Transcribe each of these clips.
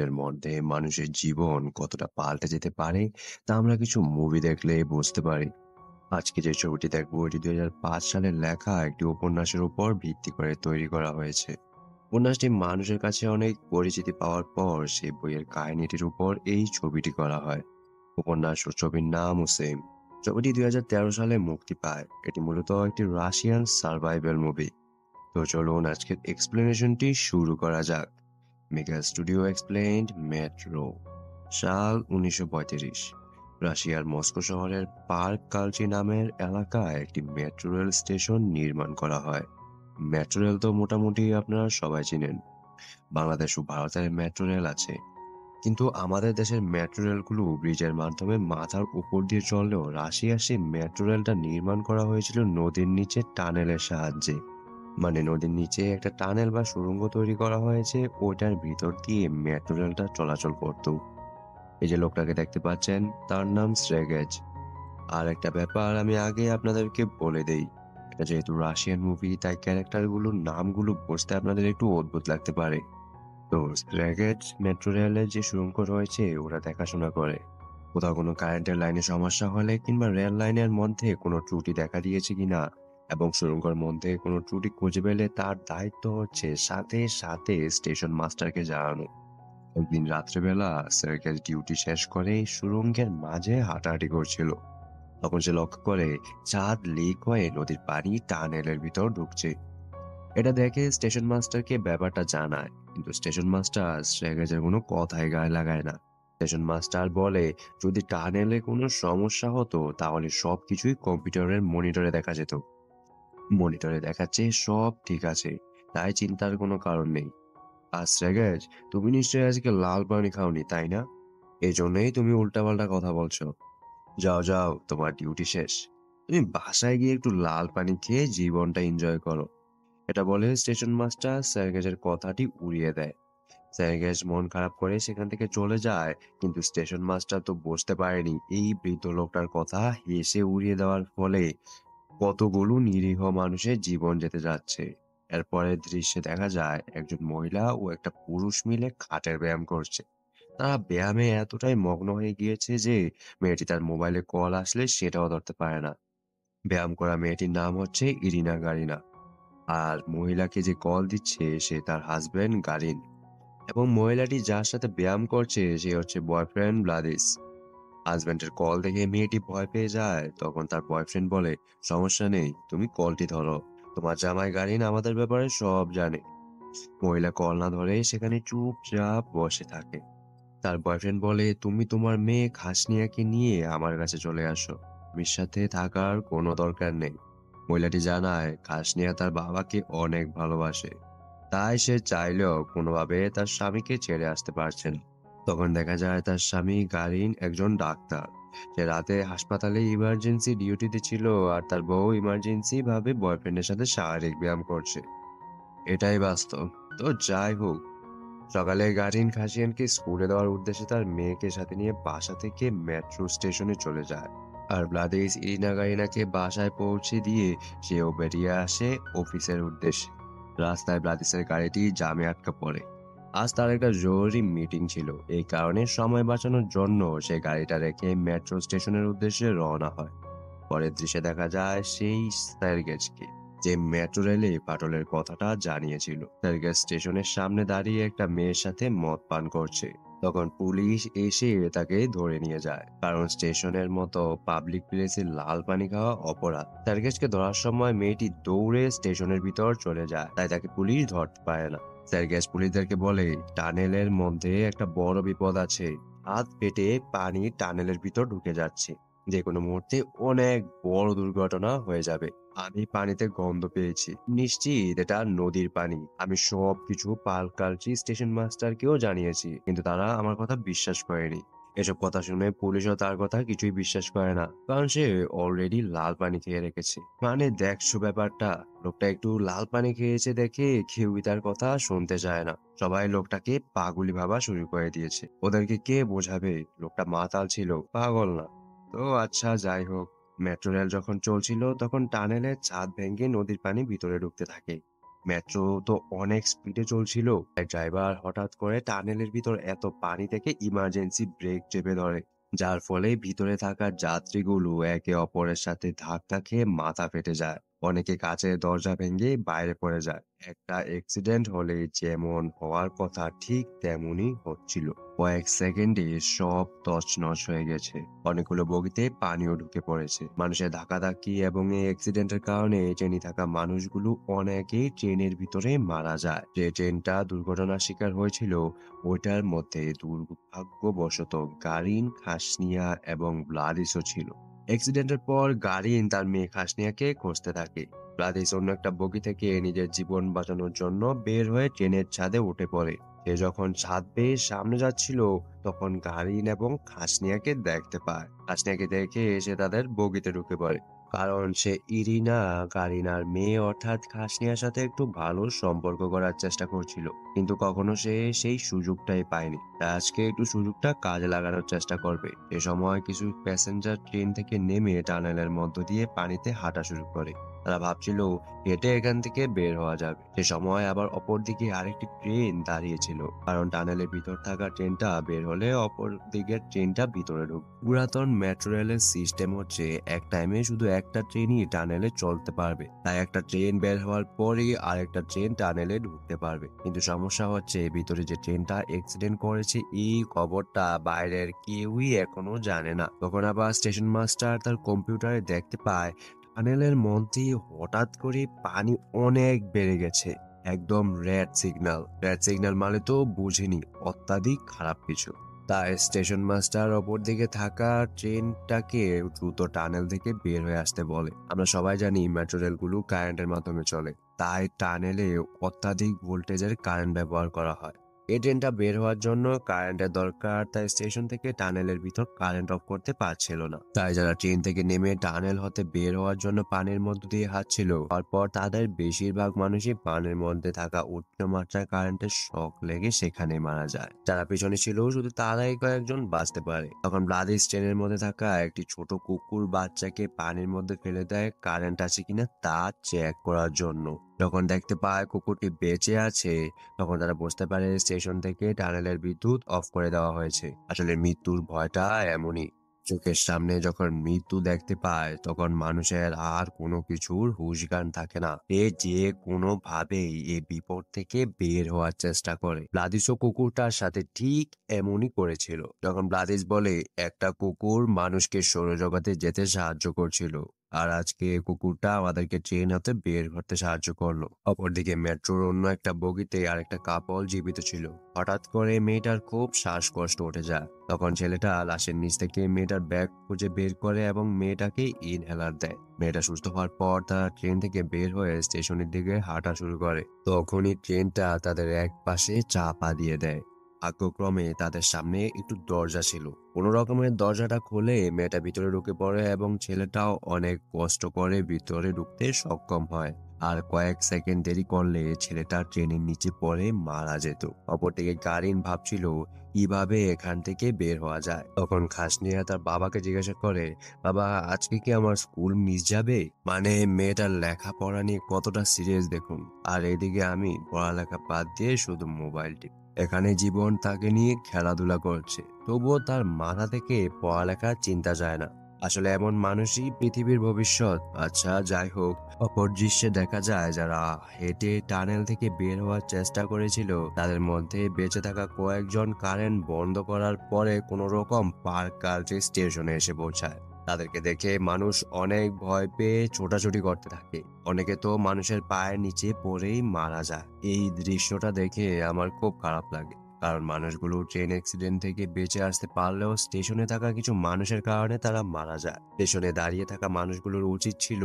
এর মধ্যে মানুষের জীবন কতটা পাল্টে যেতে পারে তা আমরা কিছু মুভি দেখলে বুঝতে পারি। আজকে যে ছবিটি দেখবো এটি 2005 সালের লেখা একটি উপন্যাসের উপর ভিত্তি করে তৈরি করা হয়েছে। উপন্যাসটি মানুষের কাছে অনেক পরিচিতি পাওয়ার পর সেই বইয়ের কাহিনীটির উপর এই ছবিটি করা হয়। উপন্যাস ও ছবির নামও সেম। ছবিটি 2013 সালে মুক্তি পায়। এটি মূলত একটি রাশিয়ান সার্ভাইভাল মুভি। তো চলুন আজকের এক্সপ্লেনেশনটি শুরু করা যাক। Mega studio explained metro. সাল 1935। রাশিয়ার মস্কো শহরের পার্ক কালচি নামের এলাকায় একটি মেট্রো রেল স্টেশন নির্মাণ করা হয়। মেট্রো রেল তো মোটামুটি আপনারা সবাই চিনেন। বাংলাদেশ ও ভারতের মেট্রো রেল আছে, কিন্তু আমাদের দেশের মেট্রো রেলগুলো ব্রিজের মাধ্যমে মাথার উপর দিয়ে চললেও রাশিয়ার সেই মেট্রো রেলটা নির্মাণ করা হয়েছিল নদীর নিচে টানেলের সাহায্যে। মানে নদীর নিচে একটা টানেল বা সুড়ঙ্গ তৈরি করা হয়েছে, ওইটার ভিতর দিয়ে মেট্রো রেলটা চলাচল করত। এই যে লোকটাকে দেখতে পাচ্ছেন, তার নাম স্রেগেজ। আর একটা ব্যাপার আমি আগে আপনাদেরকে বলে দেই, এটা যেহেতু রাশিয়ান মুভি তাই ক্যারেক্টারগুলোর নামগুলো বুঝতে আপনাদের একটু অদ্ভুত লাগতে পারে। তো স্রেগেজ মেট্রো রেলের যে সুড়ঙ্গ রয়েছে ওরা দেখাশোনা করে। কোথাও কোনো কারেন্টের লাইনে সমস্যা হলে কিংবা রেল লাইনের মধ্যে কোনো ত্রুটি দেখা দিয়েছে কিনা এবং সুড়ঙ্গের মধ্যে কোনো ত্রুটি খুঁজে পেলে তার দায়িত্ব হচ্ছে সাথে সাথে স্টেশন মাস্টারকে জানানো। একদিন রাত্রেবেলা সার্কাস ডিউটি শেষ করে সুড়ঙ্গের মাঝে হাঁটাহাঁটি করছিল। তখন সে লক্ষ্য করে চাঁদ লিক হয়ে নদীর পানি টানেলের ভিতর ঢুকছে। এটা দেখে স্টেশন মাস্টারকে ব্যাপারটা জানায়, কিন্তু স্টেশন মাস্টার স্ট্র্যাগেজের কোনো কথাই গায়ে লাগায় না। স্টেশন মাস্টার বলে যদি টানেলে কোনো সমস্যা হতো তাহলে সবকিছুই কম্পিউটারের মনিটরে দেখা যেত। মনিটরে দেখাচ্ছে সব ঠিক আছে, তাই চিন্তার কোনো কারণ নেই। আর স্ট্র্যাগেজ, তুমি নিশ্চয়ই আজকে লাল পানি খাওনি তাই না? এই জন্যই তুমি উল্টাপাল্টা কথা বলছো। যাও যাও, তোমার ডিউটি শেষ। তুমি বাসায় গিয়ে একটু লাল পানি খেয়ে জীবনটা এনজয় করো। এটা বলে স্টেশন মাস্টার স্যারগেজের কথাটি উড়িয়ে দেয়। স্যারগেজ মন খারাপ করে সেখান থেকে চলে যায়, কিন্তু স্টেশন মাস্টার তো বুঝতে পারেনি এই বৃদ্ধ লোকটার কথা হেসে উড়িয়ে দেওয়ার ফলে কতগুলো নিরীহ মানুষের জীবন যেতে যাচ্ছে। এরপরের দৃশ্যে দেখা যায় একজন মহিলা ও একটা পুরুষ মিলে খাটের ব্যায়াম করছে। তারা ব্যায়ামে এতটাই মগ্ন হয়ে গিয়েছে যে মেয়েটি তার মোবাইলে কল আসলে সেটাও ধরতে পারে না। ব্যায়াম করা মেয়েটির নাম হচ্ছে ইরিনা গারিনা। আর মহিলাকে যে কল দিচ্ছে সে তার হাজবেন্ড গারিন, এবং মহিলাটি যার সাথে ব্যায়াম করছে সে হচ্ছে বয়ফ্রেন্ড ব্লাদিস। হাজবেন্ডের কল দেখে মেয়েটি ভয় পেয়ে যায়। তখন তার বয়ফ্রেন্ড বলে, সমস্যা নেই, তুমি কলটি ধরো, তোমার জামাই গারিন আমাদের ব্যাপারে সব জানে। মহিলা কল না ধরে সেখানে চুপচাপ বসে থাকে। তার বয়ফ্রেন্ড বলে, তুমি তোমার মেয়ে খাসনিয়াকে নিয়ে আমার কাছে চলে আসো, আমির সাথে থাকার কোনো দরকার নেই। মহিলাটি জানায় খাসনিয়া তার বাবাকে অনেক ভালোবাসে, তাই সে চাইলেও কোনোভাবে তার স্বামীকে ছেড়ে আসতে পারছে না। তখন দেখা যায় তার স্বামী গারিন একজন ডাক্তার। সে রাতে হাসপাতালে ইমার্জেন্সি ডিউটিতে ছিল, আর তার বউ ইমার্জেন্সি ভাবে বয়ফ্রেন্ডের সাথে শারীরিক ব্যায়াম করছে। এটাই বাস্তব। তো যাই হোক, সকালে গারিন খাসিয়ানকে স্কুলে দেওয়ার উদ্দেশ্যে তার মেয়েকে সাথে নিয়ে বাসা থেকে মেট্রো স্টেশনে চলে যায়। আর ব্লাদেশ ইরিনা গারিনাকে বাসায় পৌঁছে দিয়ে সেও বেরিয়ে আসে অফিসের উদ্দেশ্যে। রাস্তায় ব্লাদেশের গাড়িটি জামে আটকা পড়ে। আজ তার একটা জরুরি মিটিং ছিল, এই কারণে সময় বাঁচানোর জন্য সে গাড়িটা রেখে মেট্রো স্টেশনের উদ্দেশ্যে রওনা হয়। পরের দৃশ্যে দেখা যায় সেই স্যারগেজকে, যে মেট্রো রেলে ফাটলের কথাটা জানিয়েছিল। স্যারগেজ স্টেশনের সামনে দাঁড়িয়ে একটা মেয়ের সাথে মদ পান করছে। তখন পুলিশ এসে তাকে ধরে নিয়ে যায়, কারণ স্টেশনের মতো পাবলিক প্লেসে লাল পানি খাওয়া অপরাধ। স্যারগেজকে ধরার সময় মেয়েটি দৌড়ে স্টেশনের ভিতর চলে যায়, তাই তাকে পুলিশ ধরতে পারে না। স্যারগেজ পুলিশদেরকে বলে টানেলের মধ্যে একটা বড় বিপদ আছে, হাত পেটে পানি টানেলের ভিতর ঢুকে যাচ্ছে, যে কোনো মুহূর্তে অনেক বড় দুর্ঘটনা হয়ে যাবে। আমি পানিতে গন্ধ পেয়েছি, নিশ্চিত এটা নদীর পানি। আমি সবকিছু পালকালচি স্টেশন মাস্টারকেও জানিয়েছি, কিন্তু তারা আমার কথা বিশ্বাস করেনি। এসব কথা শুনে পুলিশও তার কথা কিছুই বিশ্বাস করে না, কারণ সে অলরেডি লাল পানি খেয়ে রেখেছে। মানে দেখছো ব্যাপারটা, লোকটা একটু লাল পানি খেয়েছে দেখে কেউই তার কথা শুনতে চায় না। সবাই লোকটাকে পাগলি ভাবা শুরু করে দিয়েছে। ওদেরকে কে বোঝাবে লোকটা মাতাল ছিল, পাগল না। তো আচ্ছা যাই হোক, মেট্রো রেল যখন চলছিল তখন টানেলের ছাদ ভেঙে নদীর পানি ভিতরে ঢুকতে থাকে। মেট্রো তো অনেক স্পিডে চলছিল। এক ড্রাইভার হঠাৎ করে টানেলের ভিতর এত পানি থেকে ইমার্জেন্সি ব্রেক চেপে ধরে, যার ফলে ভিতরে থাকা যাত্রীগুলো একে অপরের সাথে ধাক্কা খেয়ে মাথা ফেটে যায়। অনেকে কাচের দরজা ভেঙে বাইরে পড়ে যায়। একটা অ্যাক্সিডেন্ট হলে যেমন হওয়ার কথা ঠিক তেমনই হচ্ছিল। কয়েক সেকেন্ডে সব তছনছ হয়ে গেছে। অনেকগুলো বগিতে পানিও ঢুকে পড়েছে। মানুষের ধাক্কাধাক্কি এবং এই অ্যাক্সিডেন্টের কারণে ট্রেনে থাকা মানুষগুলো অনেকেই ট্রেনের ভিতরে মারা যায়। যে ট্রেনটা দুর্ঘটনার শিকার হয়েছিল ওইটার মধ্যে দুর্ভাগ্যবশত গারিন, খাসনিয়া এবং ব্লাদিসও ছিল। অ্যাক্সিডেন্টের পর গারিন তার মেয়ে খাসনিয়াকে খুঁজতে থাকে। ব্লাদিস অন্য একটা বগি থেকে নিজের জীবন বাঁচানোর জন্য বের হয়ে ট্রেনের ছাদে উঠে পড়ে। সে যখন ছাদ বেয়ে সামনে যাচ্ছিল তখন গারিন এবং খাসনিয়াকে দেখতে পায়। খাসনিয়াকে দেখে সে তাদের বগিতে ঢুকে পড়ে, কারণ সে ইরিনা, গারিনার মেয়ে অর্থাৎ খাসনিয়ার সাথে একটু ভালো সম্পর্ক করার চেষ্টা করছিল, কিন্তু কখনো সে সেই সুযোগটাই পায়নি। তাই আজকে একটু সুযোগটা কাজে লাগানোর চেষ্টা করবে। এ সময় কিছু প্যাসেঞ্জার ট্রেন থেকে নেমে টানেলের মধ্য দিয়ে পানিতে হাঁটা শুরু করে। তারা ভাবছিল হেঁটে এখান থেকে বের হওয়া যাবে। সে সময় আবার অপরদিকে আরেকটি ট্রেন দাঁড়িয়েছিল, কারণ টানেলের ভিতর থাকা ট্রেনটা বের হলে অপর দিকের ট্রেনটা ভিতরে ঢুকবে। পুরাতন মেট্রো রেলের সিস্টেম হচ্ছে এক টাইমে শুধু একটা ট্রেনই টানেলে চলতে পারবে, তাই একটা ট্রেন বের হওয়ার পরেই আরেকটা ট্রেন টানেলে ঢুকতে পারবে। কিন্তু সমস্যা হচ্ছে ভিতরে যে ট্রেনটা অ্যাক্সিডেন্ট করেছে এই খবরটা বাইরের কেউই এখনো জানে না। তখন আবার স্টেশন মাস্টার তার কম্পিউটারে দেখতে পায় টানেলের মধ্যে হঠাৎ করে পানি অনেক বেড়ে গেছে। একদম রেড সিগন্যাল মানে তো বুঝিনি অত্যাধিক খারাপ কিছু। তাই স্টেশন মাস্টার অপর দিকে থাকা ট্রেনটাকে দ্রুত টানেল থেকে বের হয়ে আসতে বলে। আমরা সবাই জানি মেট্রো রেলগুলো কারেন্টের মাধ্যমে চলে, তাই টানেলে অত্যাধিক ভোল্টেজের কারেন্ট ব্যবহার করা হয়। এই ট্রেনটা বের হওয়ার জন্য কারেন্টের দরকার, তাই স্টেশন থেকে টানেলের ভিতর কারেন্ট অফ করতে পারছিল না। তাই যারা ট্রেন থেকে নেমে টানেল হতে বের হওয়ার জন্য পানির মধ্য দিয়ে হাঁটছিল, তারপর তাদের বেশিরভাগ মানুষই পানির মধ্যে থাকা উচ্চমাত্রার কারেন্টের শক লেগে সেখানে মারা যায়। যারা পিছনে ছিল শুধু তারাই কয়েকজন বাঁচতে পারে। তখন ব্লাদিস ট্রেনের মধ্যে থাকা একটি ছোট কুকুর বাচ্চাকে পানির মধ্যে ফেলে দেয় কারেন্ট আছে কিনা তা চেক করার জন্য। যখন দেখতে পায় কুকুরটি বেঁচে আছে, তখন তারা বুঝতে পারে স্টেশন থেকে টানেলের বিদ্যুৎ অফ করে দেওয়া হয়েছে। আসলে মৃত্যুর ভয়টা এমনই, চোখের সামনে যখন মৃত্যু দেখতে পায় তখন মানুষের আর কোনো কিছুর হুঁশ জ্ঞান থাকে না। এ যে কোনো ভাবেই এই বিপদ থেকে বের হওয়ার চেষ্টা করে। ব্লাদিসও কুকুরটার সাথে ঠিক এমনই করেছিল। যখন ব্লাদিস বলে একটা কুকুর মানুষকে সৌরজগতে যেতে সাহায্য করছিল, আর আজকে কুকুরটা আমাদেরকে ট্রেন হতে বের করতে সাহায্য করলো। অপরদিকে মেট্রোর অন্য একটা বগিতে আরেকটা কাপল জীবিত ছিল। হঠাৎ করে মেয়েটার খুব শ্বাসকষ্ট উঠে যায়। তখন ছেলেটা লাশের নিচ থেকে মেয়েটার ব্যাগ খুঁজে বের করে এবং মেয়েটাকে ইনহেলার দেয়। মেয়েটা সুস্থ হওয়ার পর তারা ট্রেন থেকে বের হয়ে স্টেশনের দিকে হাঁটা শুরু করে। তখনই ট্রেনটা তাদের এক পাশে চাপা দিয়ে দেয়। ভাগ্যক্রমে তাদের সামনে একটু দরজা ছিল। কোনো রকমের দরজাটা খুলে মেয়েটা ভিতরে ঢুকে পড়ে এবং ছেলেটাও অনেক কষ্ট করে ভিতরে ঢুকতে সক্ষম হয়। আর কয়েক সেকেন্ড দেরি করলে ছেলেটা ট্রেনের নিচে পড়ে মারা যেত। অপরদিকে গারিন ভাবছিল কিভাবে এখান থেকে বের হওয়া যায়। তখন খাসনিয়া তার বাবাকে জিজ্ঞাসা করে, বাবা আজকে কি আমার স্কুল মিস যাবে? মানে মেয়েটার লেখাপড়া নিয়ে কতটা সিরিয়াস দেখুন, আর এদিকে আমি পড়ালেখা বাদ দিয়ে শুধু মোবাইল টিপি। এখানে জীবন তাকে নিয়ে খেলাধুলা করছে, তবুও তার মাথা থেকে পড়ালেখার চিন্তা যায় না। আসলে এমন মানুষই পৃথিবীর ভবিষ্যৎ। আচ্ছা যাই হোক, অপর দৃশ্যে দেখা যায় যারা হেঁটে টানেল থেকে বের হওয়ার চেষ্টা করেছিল তাদের মধ্যে বেঁচে থাকা কয়েকজন কারেন্ট বন্ধ করার পরে কোনো রকম পার্ক কালচে স্টেশনে এসে পৌঁছায়। তাদেরকে দেখে মানুষ অনেক ভয় পেয়ে ছোটাছুটি করতে থাকে। অনেকে তো মানুষের পায়ের নিচে পড়েই মারা যায়। এই দৃশ্যটা দেখে আমার খুব খারাপ লাগে, কারণ মানুষগুলো ট্রেন অ্যাক্সিডেন্ট থেকে বেঁচে আসতে পারলেও স্টেশনে থাকা কিছু মানুষের কারণে তারা মারা যায়। স্টেশনে দাঁড়িয়ে থাকা মানুষগুলোর উচিত ছিল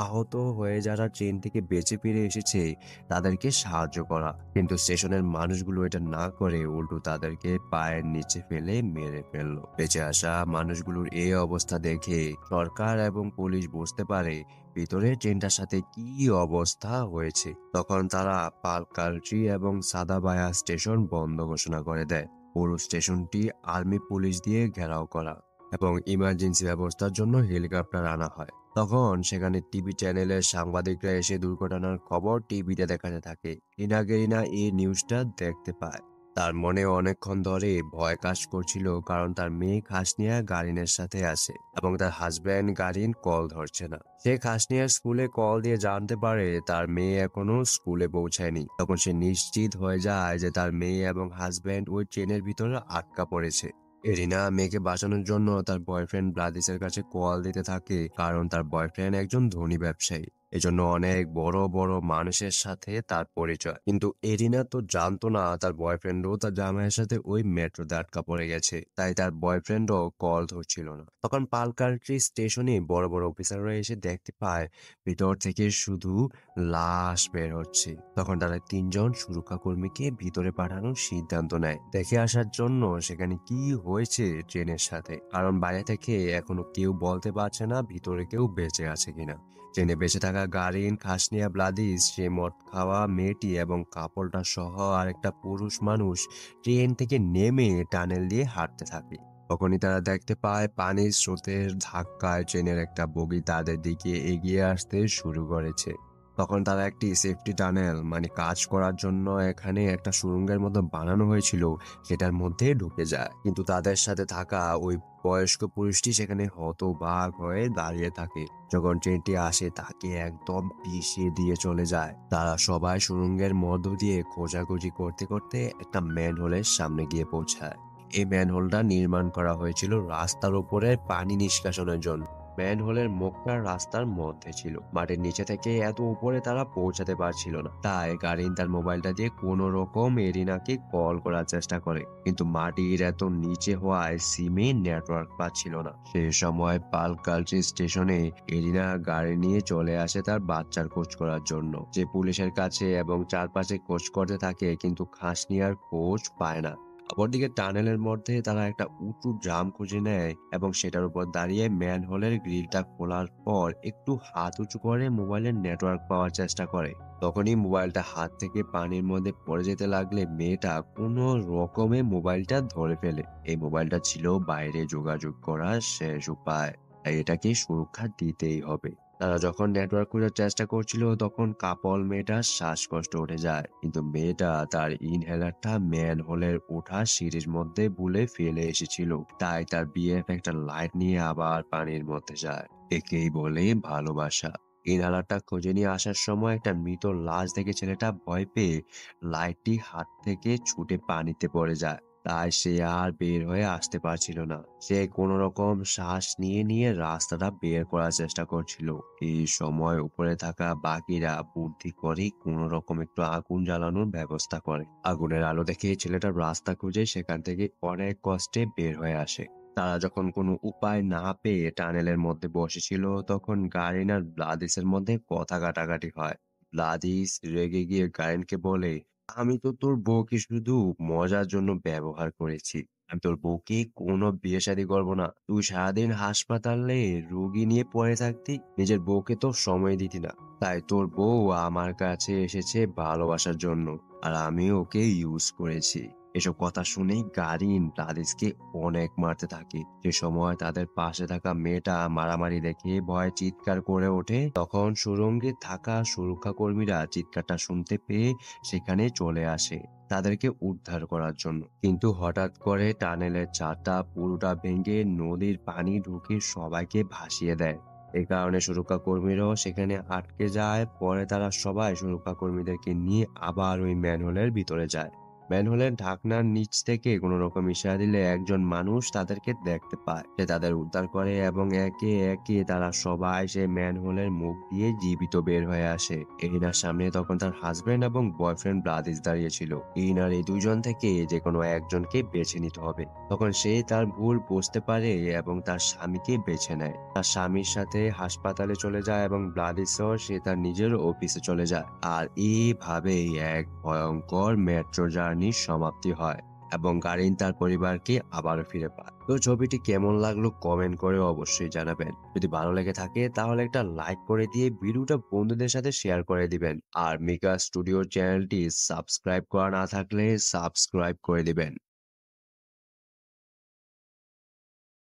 আহত হয়ে যারা ট্রেন থেকে বেঁচে ফিরে এসেছে তাদেরকে সাহায্য করা, কিন্তু স্টেশনের মানুষগুলো এটা না করে উল্টো তাদেরকে পায়ের নিচে ফেলে মেরে ফেললো। বেঁচে আসা মানুষগুলোর এই অবস্থা দেখে সরকার এবং পুলিশ বুঝতে পারে ভিতরে ট্রেনটার সাথে কি অবস্থা হয়েছে। তখন তারা পালকালচি এবং সাদাবায়া স্টেশন বন্ধ ঘোষণা করে দেয়। পুরো স্টেশনটি আর্মি পুলিশ দিয়ে ঘেরাও করা এবং ইমার্জেন্সি ব্যবস্থার জন্য হেলিকপ্টার আনা হয়। তখন সেখানে টিভি চ্যানেলের সাংবাদিকরা এসে দুর্ঘটনার খবর টিভিতে দেখাতে থাকে। রিনা গেরিনা এই নিউজটা দেখতে পায়। তার মনে অনেকক্ষণ ধরে ভয় কাজ করছিল, কারণ তার মেয়ে খাসনিয়া গারিনের সাথে আছে এবং তার হাজব্যান্ড গারিন কল ধরছে না। সে খাসনিয়ার স্কুলে কল দিয়ে জানতে পারে তার মেয়ে এখনো স্কুলে পৌঁছায়নি। তখন সে নিশ্চিত হয়ে যায় যে তার মেয়ে এবং হাজব্যান্ড ওই ট্রেনের ভিতরে আটকা পড়েছে। এরিনা মেয়েকে বাঁচানোর জন্য তার বয়ফ্রেন্ড ব্লাদিসের কাছে কল দিতে থাকে, কারণ তার বয়ফ্রেন্ড একজন ধনী ব্যবসায়ী। এজন্য অনেক বড় বড় মানুষের সাথে তার পরিচয়। কিন্তু এরিনা তো জানতো না তার বয়ফ্রেন্ডও তার জামাইয়ের সাথে ওই মেট্রোতে আটকা পড়ে গেছে, তাই তার বয়ফ্রেন্ডও কল ধরছিল না। তখন পালকার্ট্রি স্টেশনে বড় বড় অফিসাররা এসে দেখতে পায় ভিতর থেকে শুধু লাশ বের হচ্ছে। তখন তারা তিনজন সুরক্ষা কর্মীকে ভিতরে পাঠানোর সিদ্ধান্ত নেয় দেখে আসার জন্য সেখানে কি হয়েছে ট্রেনের সাথে, কারণ বাইরে থেকে এখনো কেউ বলতে পারছে না ভিতরে কেউ বেঁচে আছে কিনা। ট্রেনে বেঁচে থাকা গারিন, খাসনিয়া, ব্লাদিস, সে মদ খাওয়া মেয়েটি এবং কাপড়টা সহ আরেকটা পুরুষ মানুষ ট্রেন থেকে নেমে টানেল দিয়ে হাঁটতে থাকে। তখনই তারা দেখতে পায় পানির স্রোতের ধাক্কায় ট্রেনের একটা বগি তাদের দিকে এগিয়ে আসতে শুরু করেছে। তখন তারা একটি সেফটি টানেল, মানে কাজ করার জন্য এখানে একটা সুড়ঙ্গের মতো বানানো হয়েছিল, সেটার মধ্যে ঢুকে যায়। কিন্তু তাদের সাথে থাকা ওই বয়স্ক পুরুষটি সেখানে হতবাক হয়ে দাঁড়িয়ে থাকে। যখন ট্রেনটি আসে তাকে একদম পিষিয়ে দিয়ে চলে যায়। তারা সবাই সুড়ঙ্গের মধ্য দিয়ে খোঁজাখুঁজি করতে করতে একটা ম্যানহোলের সামনে গিয়ে পৌঁছায়। এই ম্যানহোলটা নির্মাণ করা হয়েছিল রাস্তার উপরে পানি নিষ্কাশনের জন্য। ম্যানহোলের মুখটা রাস্তার মধ্যে ছিল, মাটির নিচে থেকে এত উপরে তারা পৌঁছাতে পারছিল না। তাই গারিন তার মোবাইলটা দিয়ে কোনো রকম এরিনাকে কল করার চেষ্টা করে, কিন্তু মাটির এত নিচে হওয়ায় সিমে নেটওয়ার্ক পাচ্ছিল না। সে সময় পালকালচি স্টেশনে এরিনা গাড়ি নিয়ে চলে আসে তার বাচ্চার খোঁজ করার জন্য। যে পুলিশের কাছে এবং চারপাশে খোঁজ করতে থাকে, কিন্তু খাসনিয়ার খোঁজ পায় না। অপরদিকে টানেলের মধ্যে তারা একটা উঁচু ড্রাম খুঁজে নেয় এবং সেটার উপর দাঁড়িয়ে ম্যানহোলের গ্রিলটা খোলার পর একটু হাত উঁচু করে মোবাইলের নেটওয়ার্ক পাওয়ার চেষ্টা করে। তখনই মোবাইলটা হাত থেকে পানির মধ্যে পড়ে যেতে লাগলে মেয়েটা কোনো রকমে মোবাইলটা ধরে ফেলে। এই মোবাইলটা ছিল বাইরে যোগাযোগ করার শেষ উপায়, তাই এটাকে সুরক্ষা দিতেই হবে। তারা যখন নেটওয়ার্ক খোঁজার চেষ্টা করছিল, তখন কাপল মেয়েটার শ্বাসকষ্ট উঠে যায়, কিন্তু মেয়েটা তার ইনহেলারটা ম্যানহোলের ওঠা সিঁড়ির মধ্যে ভুলে ফেলে এসেছিল। তাই তার বিএফ একটা লাইট নিয়ে আবার পানির মধ্যে যায়। একেই বলে ভালোবাসা। ইনহেলারটা খুঁজে নিয়ে আসার সময় একটা মৃত লাশ দেখে ছেলেটা ভয় পেয়ে লাইটটি হাত থেকে ছুটে পানিতে পড়ে যায়। তাই সে আর বের হয়ে আসতে পারছিল না। সে কোনো রকম শ্বাস নিয়ে নিয়ে রাস্তাটা বের করার চেষ্টা করছিল। এই সময় উপরে থাকা বাকিরা বুদ্ধি করে কোনো রকম একটু আগুন জ্বালানোর ব্যবস্থা করে। আগুনের আলো দেখে ছেলেটা রাস্তা খুঁজে সেখান থেকে অনেক কষ্টে বের হয়ে আসে। তারা যখন কোনো উপায় না পেয়ে টানেলের মধ্যে বসেছিল, তখন গারিন আর ব্লাদিসের মধ্যে কথা কাটাকাটি হয়। ব্লাদিস রেগে গিয়ে গারিনকে বলে, আমি তো তোর বউকে শুধু মজার জন্য ব্যবহার করেছি। আমি তোর বউকে কোনো বিয়ে শাদী করবো না। তুই সারাদিন হাসপাতালে রোগী নিয়ে পড়ে থাকতি, নিজের বউকে তো সময় দিতি না। তাই তোর বউ আমার কাছে এসেছে ভালোবাসার জন্য, আর আমি ওকে ইউজ করেছি। এসব কথা শুনে গারিন ব্লাদিসকে অনেক মারতে থাকে। সে সময় তাদের পাশে থাকা মেয়েটা মারামারি দেখে ভয়ে চিৎকার করে ওঠে। তখন সুড়ঙ্গে থাকা সুরক্ষা কর্মীরা চিৎকারটা শুনতে পেয়ে সেখানে চলে আসে তাদেরকে উদ্ধার করার জন্য। কিন্তু হঠাৎ করে টানেলের ছাদটা পুরোটা ভেঙে নদীর পানি ঢুকে সবাইকে ভাসিয়ে দেয়। এই কারণে সুরক্ষা কর্মীরাও সেখানে আটকে যায়। পরে তারা সবাই সুরক্ষা কর্মীদেরকে নিয়ে আবার ওই ম্যানহোলের ভিতরে যায়। ম্যানহোলের ঢাকনার নিচ থেকে কোনো রকম ইশারা দিলে একজন মানুষ তাদেরকে দেখতে পায়। সে তাদের উদ্ধার করে এবং একে একে তারা সবাই সে ম্যানহোলের মুখ দিয়ে জীবিত বের হয়ে আসে। এরিনার সামনে তখন তার হাজবেন্ড এবং বয়ফ্রেন্ড ব্লাদিস দাঁড়িয়েছিল। এরিনার এই দুইজন থেকে যে কোনো একজনকে বেছে নিতে হবে। তখন সে তার ভুল বুঝতে পারে এবং তার স্বামীকে বেছে নেয়। তার স্বামীর সাথে হাসপাতালে চলে যায় এবং ব্লাদিসও সে তার নিজের অফিসে চলে যায়। আর এইভাবেই এক ভয়ঙ্কর মেট্রো জার্নির সমাপ্তি হয় এবং গারিন তার পরিবারকে আবারও ফিরে পায়। তো ছবিটি কেমন লাগলো কমেন্ট করে অবশ্যই জানাবেন। যদি ভালো লেগে থাকে তাহলে একটা লাইক করে দিয়ে ভিডিওটা বন্ধুদের সাথে শেয়ার করে দিবেন। আর মিকা স্টুডিও চ্যানেলটি সাবস্ক্রাইব করা না থাকলে সাবস্ক্রাইব করে দিবেন।